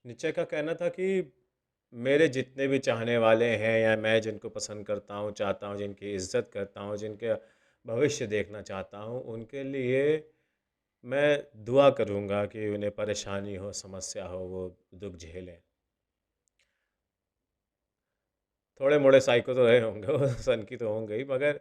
नीचे का कहना था कि मेरे जितने भी चाहने वाले हैं या मैं जिनको पसंद करता हूँ, चाहता हूँ, जिनकी इज़्ज़त करता हूँ, जिनके भविष्य देखना चाहता हूँ, उनके लिए मैं दुआ करूँगा कि उन्हें परेशानी हो, समस्या हो, वो दुःख झेलें। थोड़े-मोड़े साइको तो रहे होंगे वो सनकी तो होंगे ही, मगर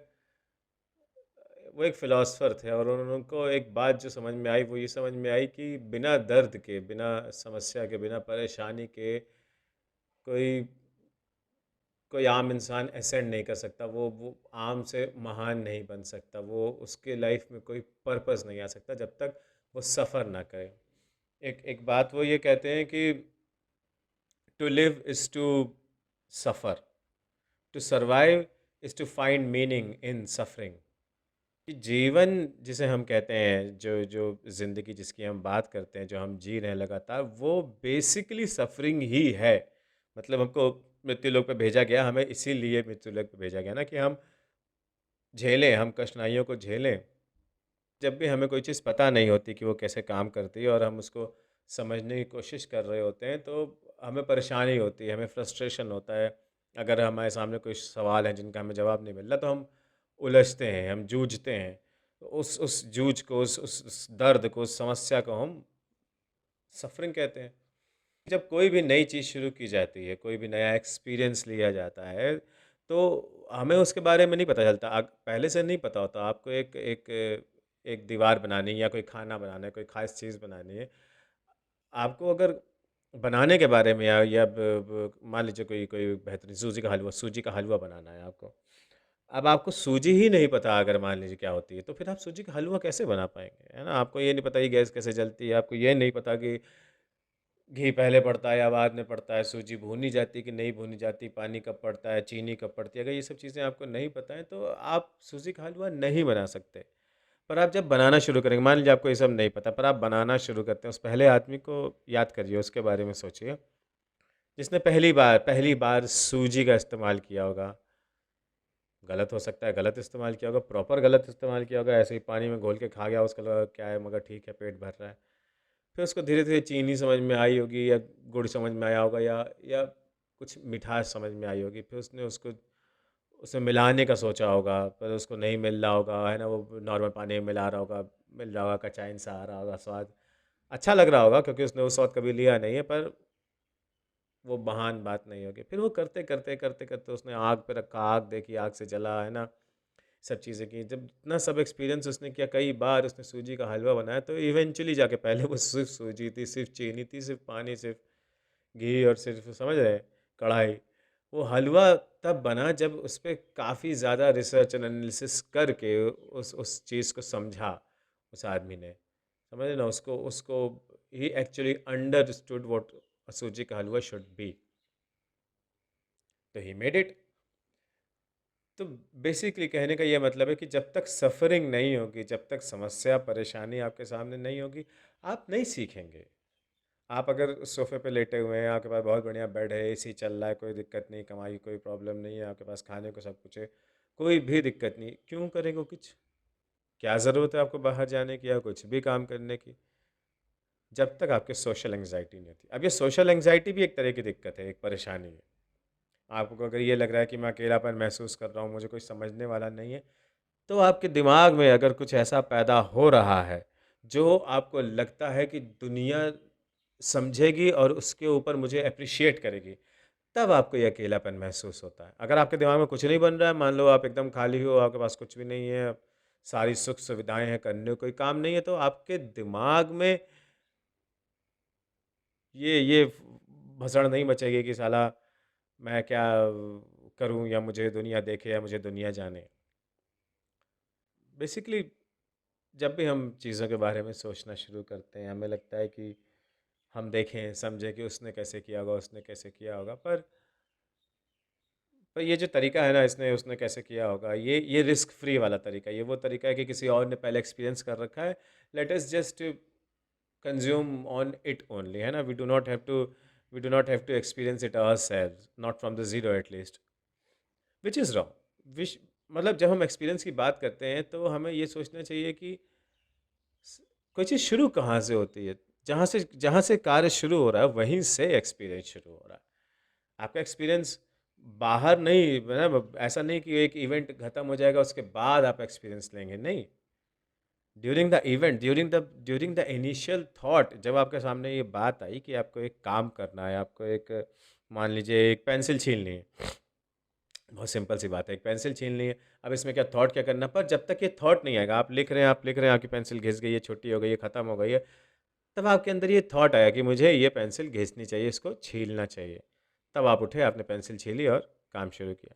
वो एक फ़िलॉसफ़र थे और उनको एक बात जो समझ में आई, वो ये समझ में आई कि बिना दर्द के, बिना समस्या के, बिना परेशानी के कोई कोई आम इंसान असेंड नहीं कर सकता। वो आम से महान नहीं बन सकता। वो उसके लाइफ में कोई पर्पस नहीं आ सकता जब तक वो सफ़र ना करे। एक एक बात वो ये कहते हैं कि to live is to suffer, to survive is to find meaning in suffering. कि जीवन जिसे हम कहते हैं, जो जो ज़िंदगी जिसकी हम बात करते हैं, जो हम जी रहे हैं लगातार, वो बेसिकली सफरिंग ही है। मतलब हमको मृत्यु लोक पे भेजा गया, हमें इसीलिए मृत्यु लोक पे भेजा गया ना कि हम झेलें, हम कठिनाइयों को झेलें। जब भी हमें कोई चीज़ पता नहीं होती कि वो कैसे काम करती है और हम उसको समझने की कोशिश कर रहे होते हैं, तो हमें परेशानी होती है, हमें फ्रस्ट्रेशन होता है। अगर हमारे सामने कोई सवाल हैं जिनका हमें जवाब नहीं मिल रहा, तो हम उलझते हैं, हम जूझते हैं। तो उस जूझ को, उस दर्द को, उस समस्या को हम सफ़रिंग कहते हैं। जब कोई भी नई चीज़ शुरू की जाती है, कोई भी नया एक्सपीरियंस लिया जाता है, तो हमें उसके बारे में नहीं पता चलता। पहले से नहीं पता होता आपको एक एक एक दीवार बनानी है या कोई खाना बनाना है, कोई ख़ास चीज़ बनानी है। आपको अगर बनाने के बारे में या ब ब मान लीजिए कोई कोई बेहतरीन सूजी का हलवा बनाना है आपको। अब आपको सूजी ही नहीं पता, अगर मान लीजिए क्या होती है, तो फिर आप सूजी का हलवा कैसे बना पाएँगे, है ना? आपको ये नहीं पता कि गैस कैसे जलती है, आपको ये नहीं पता कि घी पहले पड़ता है या बाद में पड़ता है, सूजी भूनी जाती है कि नहीं भूनी जाती, पानी कब पड़ता है, चीनी कब पड़ती है। अगर ये सब चीज़ें आपको नहीं पता हैं, तो आप सूजी का हलवा नहीं बना सकते। पर आप जब बनाना शुरू करेंगे, मान लीजिए आपको ये सब नहीं पता, पर आप बनाना शुरू करते हैं, उस पहले आदमी को याद करिए, उसके बारे में सोचिए, जिसने पहली बार सूजी का इस्तेमाल किया होगा। गलत हो सकता है, गलत इस्तेमाल किया होगा, प्रॉपर गलत इस्तेमाल किया होगा, ऐसे ही पानी में घोल के खा गया, उसको लगा क्या है, मगर ठीक है, पेट भर रहा है। फिर उसको धीरे-धीरे चीनी समझ में आई होगी या गुड़ समझ में आया होगा या कुछ मिठास समझ में आई होगी। फिर उसने उसको उसमें मिलाने का सोचा होगा, पर उसको नहीं मिल रहा होगा, है ना? वो नॉर्मल पानी में मिला रहा होगा, मिल रहा होगा, कचाइन सा आ रहा होगा स्वाद। अच्छा लग रहा होगा क्योंकि उसने वो स्वाद कभी लिया नहीं है, पर वो महान बात नहीं होगी। फिर वो करते-करते उसने आग पे रखा, आग देखी, आग से जला, है ना? सब चीज़ें की। जब इतना सब एक्सपीरियंस उसने किया, कई बार उसने सूजी का हलवा बनाया, तो इवेंचुअली जाके पहले वो सिर्फ़ सूजी थी, सिर्फ़ चीनी थी, सिर्फ़ पानी, सिर्फ़ घी और सिर्फ़ समझ रहे हैं, कढ़ाई। वो हलवा तब बना जब उसपे काफ़ी ज़्यादा रिसर्च एंड एनालिसिस करके उस चीज़ को समझा उस आदमी ने। समझ रहे ना? उसको उसको ही एक्चुअली अंडरस्टूड व्हाट अ सूजी का हलवा शुड बी। तो ही मेड इट। तो बेसिकली कहने का ये मतलब है कि जब तक सफ़रिंग नहीं होगी, जब तक समस्या, परेशानी आपके सामने नहीं होगी, आप नहीं सीखेंगे। आप अगर सोफ़े पे लेटे हुए हैं, आपके पास बहुत बढ़िया बेड है, एसी चल रहा है, कोई दिक्कत नहीं, कमाई की कोई प्रॉब्लम नहीं है, आपके पास खाने को सब कुछ है, कोई भी दिक्कत नहीं, क्यों करेंगे वो कुछ? क्या ज़रूरत है आपको बाहर जाने की या कुछ भी काम करने की? जब तक आपके सोशल एंग्ज़ायटी नहीं होती। अब ये सोशल एंग्ज़ायटी भी एक तरह की दिक्कत है, एक परेशानी है। आपको अगर ये लग रहा है कि मैं अकेलापन महसूस कर रहा हूँ, मुझे कोई समझने वाला नहीं है, तो आपके दिमाग में अगर कुछ ऐसा पैदा हो रहा है, जो आपको लगता है कि दुनिया समझेगी और उसके ऊपर मुझे एप्रिशिएट करेगी, तब आपको ये अकेलापन महसूस होता है। अगर आपके दिमाग में कुछ नहीं बन रहा है, मान लो आप एकदम खाली हो, आपके पास कुछ भी नहीं है, सारी सुख-सुविधाएँ हैं, करने को कोई काम नहीं है, तो आपके दिमाग में ये भसड़ नहीं मचेगी कि साला मैं क्या करूँ या मुझे दुनिया देखे या मुझे दुनिया जाने। बेसिकली जब भी हम चीज़ों के बारे में सोचना शुरू करते हैं, हमें लगता है कि हम देखें, समझें कि उसने कैसे किया होगा, उसने कैसे किया होगा। पर ये जो तरीका है ना, इसने उसने कैसे किया होगा, ये रिस्क फ्री वाला तरीका है। ये वो तरीका है कि किसी और ने पहले एक्सपीरियंस कर रखा है, let us just consume on it only, है ना? We do not have to experience it ourselves, not from the zero at least, which is wrong. Which मतलब जब हम एक्सपीरियंस की बात करते हैं, तो हमें ये सोचना चाहिए कि स कोई चीज़ शुरू कहाँ से होती है? जहाँ से कार्य शुरू हो रहा है वहीं से एक्सपीरियंस शुरू हो रहा है। आपका एक्सपीरियंस बाहर नहीं, मतलब ऐसा नहीं कि एक इवेंट खत्म हो जाएगा उसके बाद आप एक्सपीरियंस लेंगे, नहीं। During the event, during the initial thought, जब आपके सामने ये बात आई कि आपको एक काम करना है, आपको एक, मान लीजिए एक पेंसिल छीलनी है, बहुत सिंपल सी बात है, एक पेंसिल छीलनी है। अब इसमें क्या थॉट क्या करना, पर जब तक ये थॉट नहीं आएगा, आप लिख रहे हैं, आपकी पेंसिल घिस गई है, छोटी हो गई है, ख़त्म हो गई है, तब आपके अंदर ये थॉट आया कि मुझे ये पेंसिल घिसनी चाहिए, इसको छीलना चाहिए। तब आप उठे, आपने पेंसिल छीली और काम शुरू किया।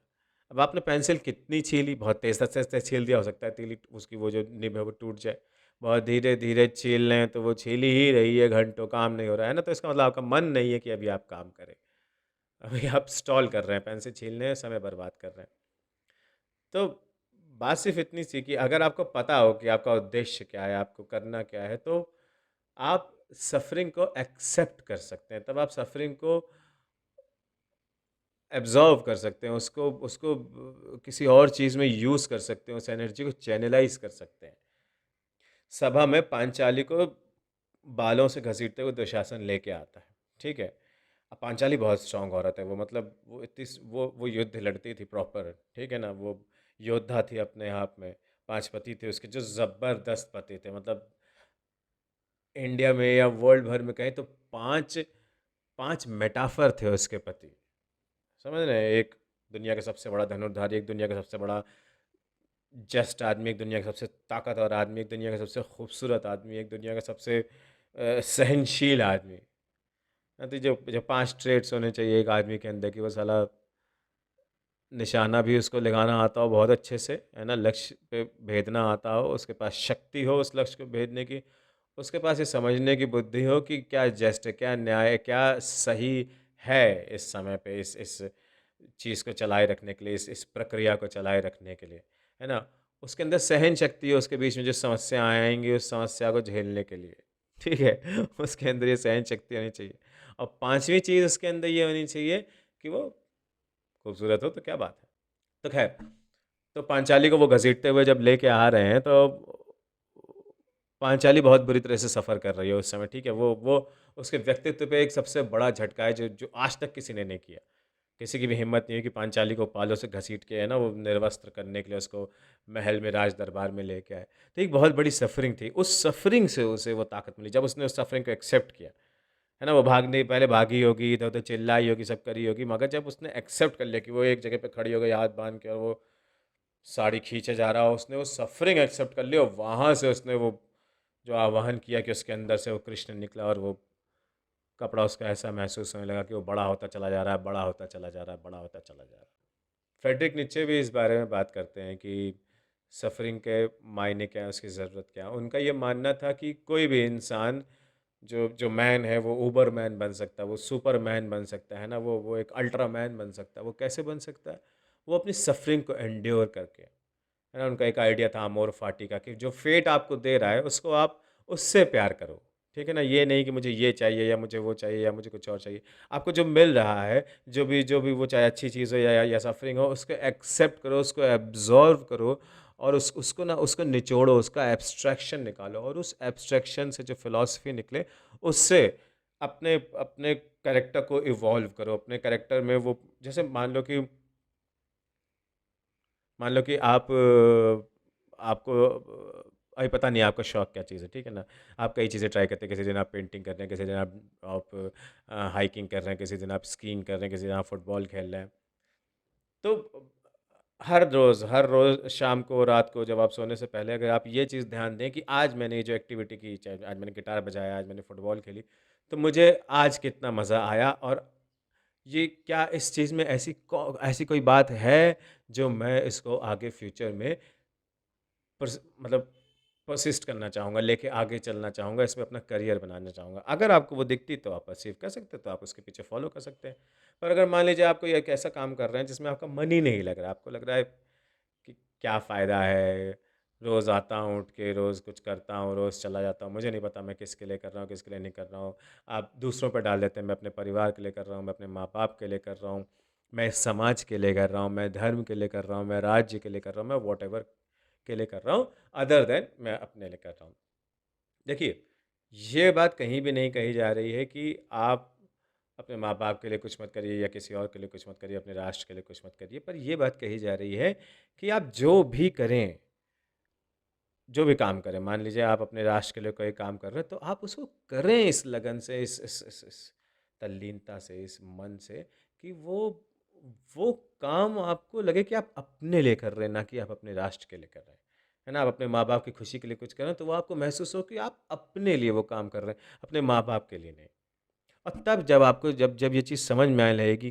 अब आपने पेंसिल कितनी छीली, बहुत तेज़ तेज़ तेज़ छील दिया, हो सकता है तीली उसकी वो जो निब है वो टूट जाए। बहुत धीरे धीरे छील रहे हैं तो वो छीली ही रही है, घंटों काम नहीं हो रहा है ना, तो इसका मतलब आपका मन नहीं है कि अभी आप काम करें। अभी आप स्टॉल कर रहे हैं, पेंसिल छीलने में समय बर्बाद कर रहे हैं। तो बात सिर्फ इतनी सी कि अगर आपको पता हो कि आपका उद्देश्य क्या है, आपको करना क्या है, तो आप सफ़रिंग को एक्सेप्ट कर सकते हैं। तब आप सफ़रिंग को एब्ज़ॉर्ब कर सकते हैं, उसको उसको किसी और चीज़ में यूज़ कर सकते हैं, उस एनर्जी को चैनलाइज़ कर सकते हैं। सभा में पांचाली को बालों से घसीटते हुए दुशासन लेके आता है, ठीक है? अब पांचाली बहुत स्ट्रॉन्ग औरत है, वो मतलब वो इतनी वो युद्ध लड़ती थी प्रॉपर, ठीक है ना? वो योद्धा थी अपने आप में। 5 पति थे उसके, जो ज़बरदस्त पति थे, मतलब इंडिया में या वर्ल्ड भर में कहें तो 5 5 मेटाफर थे उसके पति। समझ रहे हैं? एक दुनिया का सबसे बड़ा धनुर्धारी, एक दुनिया का सबसे बड़ा जस्ट आदमी, एक दुनिया का सबसे ताकतवर आदमी, एक दुनिया का सबसे खूबसूरत आदमी, एक दुनिया का सबसे सहनशील आदमी। तो जो जो 5 ट्रेड्स होने चाहिए एक आदमी के अंदर, कि वो साला निशाना भी उसको लगाना आता हो बहुत अच्छे से, है ना? लक्ष्य पे भेदना आता हो, उसके पास शक्ति हो उस लक्ष्य को भेदने की, उसके पास ये समझने की बुद्धि हो कि क्या जस्ट है, क्या न्याय है, क्या सही है इस समय पे, इस चीज़ को चलाए रखने के लिए, इस प्रक्रिया को चलाए रखने के लिए, है ना? उसके अंदर सहन शक्ति है, उसके बीच में जो समस्या आएँगी उस समस्या को झेलने के लिए, ठीक है? उसके अंदर ये सहन शक्ति होनी चाहिए। और 5वीं चीज़ उसके अंदर ये होनी चाहिए कि वो खूबसूरत हो तो क्या बात है। तो ख़ैर, तो पांचाली को वो घसीटते हुए जब लेके आ रहे हैं, तो पांचाली बहुत बुरी तरह से सफ़र कर रही है उस समय, ठीक है? वो उसके व्यक्तित्व पे एक सबसे बड़ा झटका है जो जो आज तक किसी ने नहीं किया। किसी की भी हिम्मत नहीं है कि पांचाली को पालों से घसीट के, है ना, वो निर्वस्त्र करने के लिए उसको महल में, राज दरबार में लेके आए। तो एक बहुत बड़ी सफ़रिंग थी। उस सफ़रिंग से उसे वो ताकत मिली, जब उसने उस सफ़रिंग को एक्सेप्ट किया। है ना? वो भागने पहले भागी होगी, इधर-उधर चिल्लाई होगी, सब करी होगी, मगर जब उसने एक्सेप्ट कर लिया कि वो एक जगह पे खड़ी हो गई हाथ बाँध के और वो साड़ी खींचे जा रहा हो, उसने वो सफ़रिंग एक्सेप्ट कर ली और वहाँ से उसने वो जो आवाहन किया कि उसके अंदर से वो कृष्ण निकला और वो कपड़ा उसका ऐसा महसूस होने लगा कि वो बड़ा होता चला जा रहा है, बड़ा होता चला जा रहा है, बड़ा होता चला जा रहा है। फ्रेडरिक नीत्शे भी इस बारे में बात करते हैं कि सफ़रिंग के मायने क्या है, उसकी ज़रूरत क्या है। उनका ये मानना था कि कोई भी इंसान जो जो मैन है वो ऊबर मैन बन सकता है, वो सुपर मैन बन सकता है ना, वो एक अल्ट्रा मैन बन सकता है। वो कैसे बन सकता है? वो अपनी सफ़रिंग को एंड्योर करके, है ना? उनका एक आइडिया था अमोर फाटी का, कि जो फेट आपको दे रहा है उसको आप उससे प्यार करो, ठीक है ना? ये नहीं कि मुझे ये चाहिए या मुझे वो चाहिए या मुझे कुछ और चाहिए। आपको जो मिल रहा है, जो भी वो चाहे अच्छी चीज़ हो या सफ़रिंग हो, उसको एक्सेप्ट करो, उसको एब्ज़ॉर्ब करो और उसको ना उसको निचोड़ो, उसका एब्स्ट्रैक्शन निकालो और उस एब्स्ट्रैक्शन से जो फ़िलॉसफ़ी निकले, उससे अपने अपने कैरेक्टर को इवॉल्व करो। अपने कैरेक्टर में वो, जैसे मान लो कि आपको अभी पता नहीं है आपका शौक क्या चीज़ है, ठीक है ना? आप कई चीज़ें ट्राई करते हैं, किसी दिन आप पेंटिंग कर रहे हैं, किसी दिन आप हाइकिंग कर रहे हैं, किसी दिन आप स्कीइंग कर रहे हैं, किसी दिन आप फुटबॉल खेल रहे हैं। तो हर रोज़ शाम को, रात को जब आप सोने से पहले अगर आप ये चीज़ ध्यान दें कि आज मैंने ये जो एक्टिविटी की, चाहे आज मैंने गिटार बजाया, आज मैंने फुटबॉल खेली, तो मुझे आज कितना मज़ा आया और ये क्या इस चीज़ में ऐसी कोई बात है जो मैं इसको आगे फ्यूचर में मतलब परसिस्ट करना चाहूँगा, लेके आगे चलना चाहूँगा, इसमें अपना करियर बनाना चाहूँगा। अगर आपको वो दिखती तो आप परसीव कर सकते हैं, तो आप उसके पीछे फ़ॉलो कर सकते हैं। पर अगर मान लीजिए आप कोई एक ऐसा काम कर रहे हैं जिसमें आपका मन ही नहीं लग रहा है, आपको लग रहा है कि क्या फ़ायदा है, रोज़ आता हूँ उठ के, रोज़ कुछ करता हूँ, रोज़ चला जाता हूँ, मुझे नहीं पता मैं किसके लिए कर रहा हूँ, किसके लिए नहीं कर रहा हूँ। आप दूसरों पे डाल देते हैं, मैं अपने परिवार के लिए कर रहा हूँ, मैं अपने माँ-बाप के लिए कर रहा हूँ, मैं इस समाज के लिए कर रहा हूँ, मैं धर्म के लिए कर रहा हूँ, मैं राज्य के लिए कर रहा हूँ, मैं व्हाटएवर के लिए कर रहा हूँ, अदर देन मैं अपने लिए कर रहा हूँ। देखिए, ये बात कहीं भी नहीं कही जा रही है कि आप अपने माँ-बाप के लिए कुछ मत करिए या किसी और के लिए कुछ मत करिए, अपने राष्ट्र के लिए कुछ मत करिए। पर ये बात कही जा रही है कि आप जो भी करें, जो भी काम करें, मान लीजिए आप अपने राष्ट्र के लिए कोई काम कर रहे हैं, तो आप उसको करें इस लगन से, इस तल्लीनता से, इस मन से कि वो काम आपको लगे कि आप अपने लिए कर रहे हैं, ना कि आप अपने राष्ट्र के लिए कर रहे हैं। है ना? आप अपने माँ-बाप की खुशी के लिए कुछ कर रहे हैं, तो वो आपको महसूस हो कि आप अपने लिए वो काम कर रहे हैं, अपने माँ-बाप के लिए नहीं। और तब जब आपको जब जब ये चीज़ समझ में आने लगेगी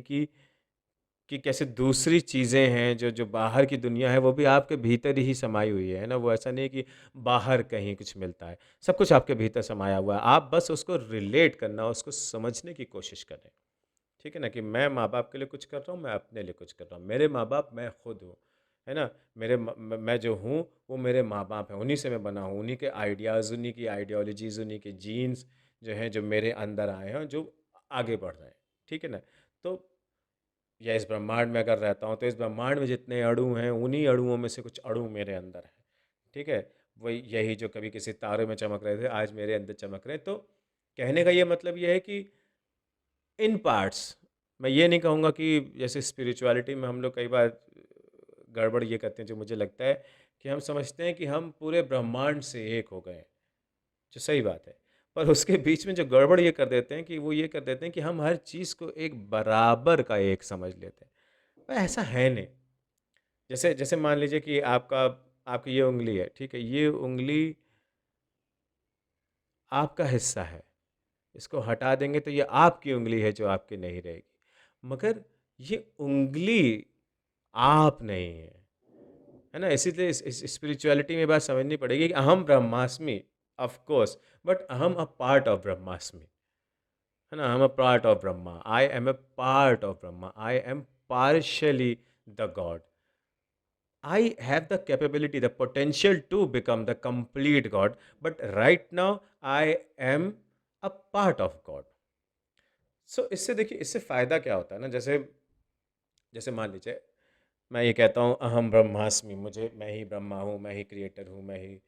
कि कैसे दूसरी चीज़ें हैं जो जो बाहर की दुनिया है वो भी आपके भीतर ही समाई हुई है ना? वो ऐसा नहीं है कि बाहर कहीं कुछ मिलता है। सब कुछ आपके भीतर समाया हुआ है। आप बस उसको रिलेट करना, उसको समझने की कोशिश करें। ठीक है ना? कि मैं माँ-बाप के लिए कुछ कर रहा हूँ, मैं अपने लिए कुछ कर रहा हूँ। मेरे माँ-बाप मैं खुद हूँ। है ना? मेरे मैं जो हूँ वो मेरे माँ-बाप हैं, उन्हीं से मैं बना हूँ। उन्हीं के आइडियाज़, उन्हीं की आइडियोलॉजीज़, उन्हीं के जीन्स जो हैं जो मेरे अंदर आए हैं और जो आगे बढ़ रहे हैं। ठीक है ना? तो या इस ब्रह्मांड में अगर रहता हूँ तो इस ब्रह्मांड में जितने अणु हैं उन्हीं अणुओं में से कुछ अणु मेरे अंदर हैं। ठीक है? वही यही जो कभी किसी तारे में चमक रहे थे आज मेरे अंदर चमक रहे हैं। तो कहने का ये मतलब ये है कि इन पार्ट्स, मैं ये नहीं कहूँगा कि जैसे स्पिरिचुअलिटी में हम लोग कई बार गड़बड़ ये करते हैं जो मुझे लगता है कि हम समझते हैं कि हम पूरे ब्रह्मांड से एक हो गए हैं, जो सही बात है। पर उसके बीच में जो गड़बड़ ये कर देते हैं कि वो ये कर देते हैं कि हम हर चीज़ को एक बराबर का एक समझ लेते हैं। पर ऐसा है नहीं। जैसे जैसे मान लीजिए कि आपकी ये उँगली है, ठीक है? ये उँगली आपका हिस्सा है। इसको हटा देंगे तो ये आपकी उँगली है जो आपकी नहीं रहेगी। मगर ये उँगली आप नहीं है। है ना? इसीलिए इस स्पिरिचुअलिटी में बात समझनी पड़ेगी कि अहम ब्रह्मास्मि, ऑफ कोर्स, बट अहम अ पार्ट ऑफ ब्रह्मास्मि। है ना? I am a part of Brahma. I am a part of Brahma. I am partially the God. I have the capability, the potential to become the complete God, but right now I am a part of God. सो इससे देखिए इससे फ़ायदा क्या होता है ना जैसे जैसे मान लीजिए मैं ये कहता हूँ अहम ब्रह्मास्मि, मुझे मैं ही ब्रह्मा हूँ, मैं ही क्रिएटर हूँ, मैं ही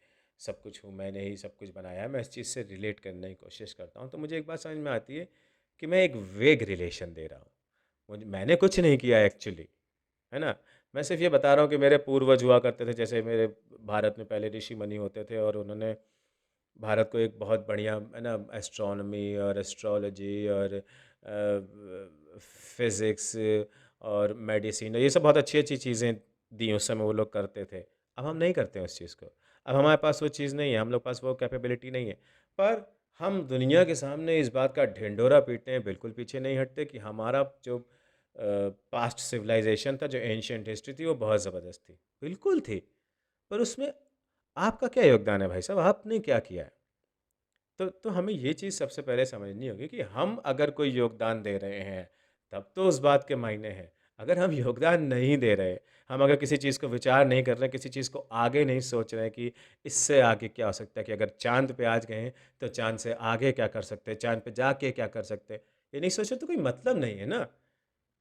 सब कुछ हूँ, मैंने ही सब कुछ बनाया है। मैं इस चीज़ से रिलेट करने की कोशिश करता हूँ तो मुझे एक बात समझ में आती है कि मैं एक वेग रिलेशन दे रहा हूँ। मुझे मैंने कुछ नहीं किया एक्चुअली। है ना? मैं सिर्फ़ ये बता रहा हूँ कि मेरे पूर्वज हुआ करते थे, जैसे मेरे भारत में पहले ऋषि मुनि होते थे और उन्होंने भारत को एक बहुत बढ़िया है ना एस्ट्रोनॉमी और एस्ट्रोलॉजी और फिज़िक्स और मेडिसिन ये सब बहुत अच्छी-अच्छी चीज़ें दी उस समय वो लोग करते थे। अब हम नहीं करते हैं उस चीज़ को। अब हमारे पास वो चीज़ नहीं है, हम लोग पास वो कैपेबिलिटी नहीं है। पर हम दुनिया के सामने इस बात का ढिंढोरा पीटते हैं, बिल्कुल पीछे नहीं हटते कि हमारा जो पास्ट सिविलाइज़ेशन था, जो एंशिएंट हिस्ट्री थी, वो बहुत ज़बरदस्त थी। बिल्कुल थी, पर उसमें आपका क्या योगदान है भाई साहब? आपने क्या किया है? तो हमें ये चीज़ सबसे पहले समझनी होगी कि हम अगर कोई योगदान दे रहे हैं, तब तो उस बात के मायने हैं। अगर हम योगदान नहीं दे रहे, हम अगर किसी चीज़ को विचार नहीं कर रहे, किसी चीज़ को आगे नहीं सोच रहे हैं कि इससे आगे क्या हो सकता है कि अगर चाँद पे आज गए हैं, तो चाँद से आगे क्या कर सकते हैं? चाँद पे जाके क्या कर सकते हैं? ये नहीं सोचे तो कोई मतलब नहीं है ना।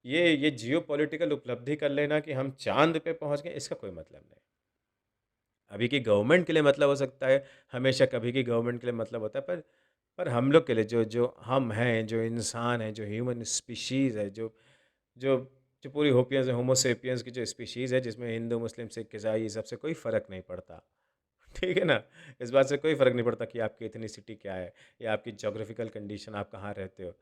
ये जियोपॉलिटिकल उपलब्धि कर लेना कि हम चाँद पे पहुँच गए, इसका कोई मतलब नहीं। अभी की गवर्नमेंट के लिए मतलब हो सकता है, हमेशा कभी की गवर्नमेंट के लिए मतलब होता है, पर हम लोग के लिए जो जो हम हैं, जो इंसान हैं, जो ह्यूमन स्पीशीज़ है, जो जो पूरी होपियंस होमो सेपियंस की जो स्पीशीज़ है, जिसमें हिंदू, मुस्लिम, सिख, ईसाई ये सबसे कोई फ़र्क नहीं पड़ता। ठीक है ना? इस बात से कोई फ़र्क नहीं पड़ता कि आपकी एथनिसिटी क्या है या आपकी ज्योग्राफिकल कंडीशन आप कहाँ रहते हो।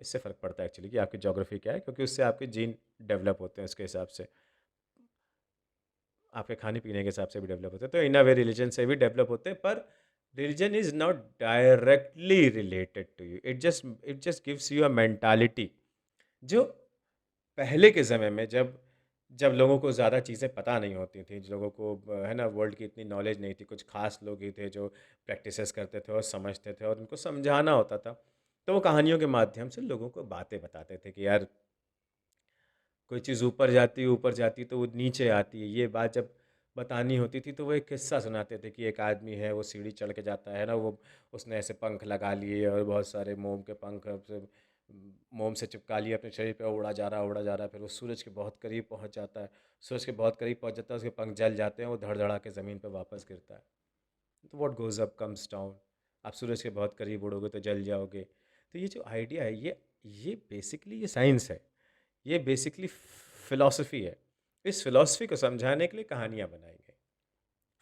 इससे फ़र्क पड़ता है एक्चुअली कि आपकी ज्योग्राफी क्या है क्योंकि उससे आपके जीन डेवलप होते हैं उसके हिसाब से। आपके खाने-पीने के हिसाब से भी डेवलप होते हैं। तो इन अ वे रिलीजन से भी डेवलप होते हैं पर religion is not directly related to you. It just gives you a mentality जो पहले के समय में जब लोगों को ज़्यादा चीज़ें पता नहीं होती थी, लोगों को है ना वर्ल्ड की इतनी नॉलेज नहीं थी, कुछ खास लोग ही थे जो प्रैक्टिसेस करते थे और समझते थे और उनको समझाना होता था। तो वो कहानियों के माध्यम से लोगों को बातें बताते थे कि यार कोई चीज़ ऊपर जाती है तो वो नीचे आती है। ये बात जब बतानी होती थी तो वो एक किस्सा सुनाते थे कि एक आदमी है वो सीढ़ी चढ़ के जाता है ना वो उसने ऐसे पंख लगा लिए और बहुत सारे मोम के पंख से मोम से चिपका लिए अपने शरीर पे उड़ा जा रहा है फिर वो सूरज के बहुत करीब पहुंच जाता है। सूरज के बहुत करीब पहुंच जाता है उसके पंख जल जाते हैं वो धड़ धड़ा के ज़मीन पे वापस गिरता है। तो what goes up comes down. आप सूरज के बहुत करीब उड़ोगे तो जल जाओगे। तो ये जो आइडिया है, ये बेसिकली ये साइंस है, ये बेसिकली फ़िलॉसफ़ी है। इस फ़िलॉसफ़ी को समझाने के लिए कहानियाँ बनाई गई।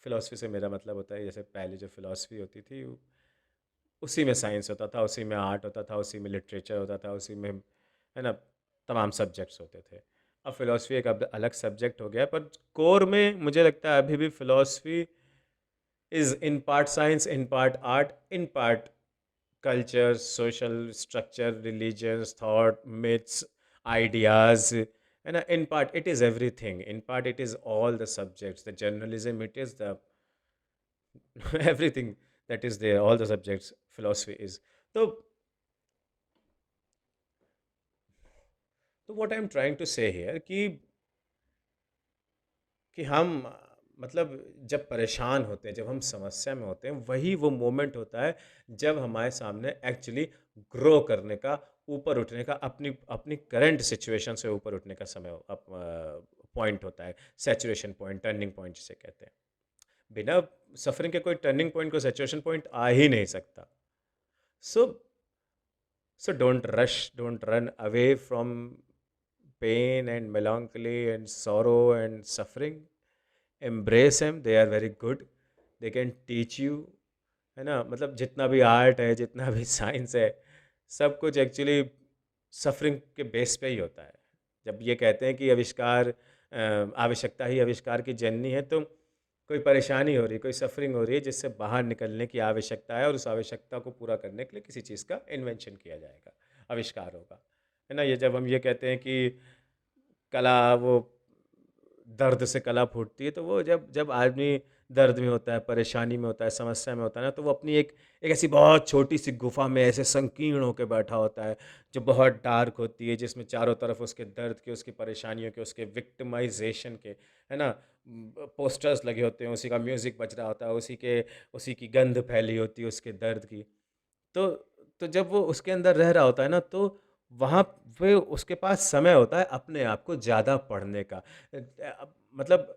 फ़िलॉसफ़ी से मेरा मतलब होता है, जैसे पहले जो फ़िलॉसफ़ी होती थी, उसी में साइंस होता था, उसी में आर्ट होता था, उसी में लिटरेचर होता था, उसी में, है ना, तमाम सब्जेक्ट्स होते थे। अब फ़िलॉसफ़ी एक अब अलग सब्जेक्ट हो गया है, पर कोर में मुझे लगता है अभी भी philosophy is in part science, in part art, in part culture, social structure, religions, thought, myths, ideas. And in part, it is everything. In part, it is all the subjects. The journalism, it is the everything that is there. All the subjects, philosophy is. So, so what I'm trying to say here कि हम मतलब जब परेशान होते हैं, जब हम समस्या में होते हैं, वही वो मोमेंट होता है जब हमारे सामने एक्चुअली ग्रो करने का, ऊपर उठने का, अपनी अपनी करंट सिचुएशन से ऊपर उठने का समय पॉइंट होता है। सैचुरेशन पॉइंट, टर्निंग पॉइंट जिसे कहते हैं। बिना सफरिंग के कोई टर्निंग पॉइंट, को सैचुरेशन पॉइंट आ ही नहीं सकता। So so don't rush, don't run away from pain and melancholy and sorrow and suffering. embrace them, they are very good, they can teach you, है ना। मतलब जितना भी आर्ट है, जितना भी साइंस है, सब कुछ एक्चुअली सफरिंग के बेस पे ही होता है। जब ये कहते हैं कि आविष्कार, आवश्यकता ही आविष्कार की जननी है, तो कोई परेशानी हो रही है, कोई सफरिंग हो रही है, जिससे बाहर निकलने की आवश्यकता है, और उस आवश्यकता को पूरा करने के लिए किसी चीज़ का इन्वेंशन किया जाएगा, आविष्कार होगा, है ना। ये जब हम ये कहते हैं कि कला, वो दर्द से कला फूटती है, तो वो जब जब आदमी दर्द में होता है, परेशानी में होता है, समस्या में होता है ना, तो वो अपनी एक एक ऐसी बहुत छोटी सी गुफा में ऐसे संकीर्ण होकर बैठा होता है, जो बहुत डार्क होती है, जिसमें चारों तरफ उसके दर्द के, उसकी परेशानियों के, उसके विक्टिमाइजेशन के, है ना, पोस्टर्स लगे होते हैं, उसी का म्यूज़िक बज रहा होता है, उसी की गंध फैली होती है उसके दर्द की। तो जब वो उसके अंदर रह रहा होता है ना, तो वहाँ पे उसके पास समय होता है अपने आप को ज़्यादा पढ़ने का। मतलब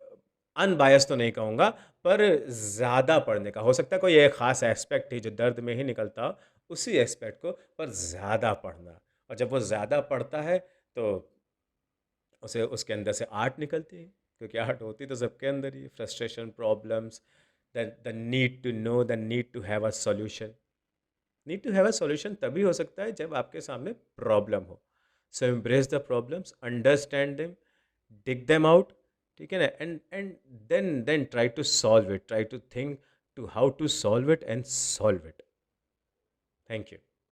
अनबायस तो नहीं कहूँगा, पर ज़्यादा पढ़ने का। हो सकता है कोई एक ख़ास एस्पेक्ट ही जो दर्द में ही निकलता हो, उसी एस्पेक्ट को पर ज़्यादा पढ़ना। और जब वो ज़्यादा पढ़ता है, तो उसे उसके अंदर से आर्ट निकलती है, क्योंकि आर्ट होती तो सबके अंदर ही। Frustration, problems, the need to know, the need to have a solution. Need to have a solution तभी हो सकता है जब आपके सामने प्रॉब्लम हो। So embrace the problems, understand them, dig them out, ठीक है ना, and then try to solve it, try to think to how to solve it and solve it. Thank you.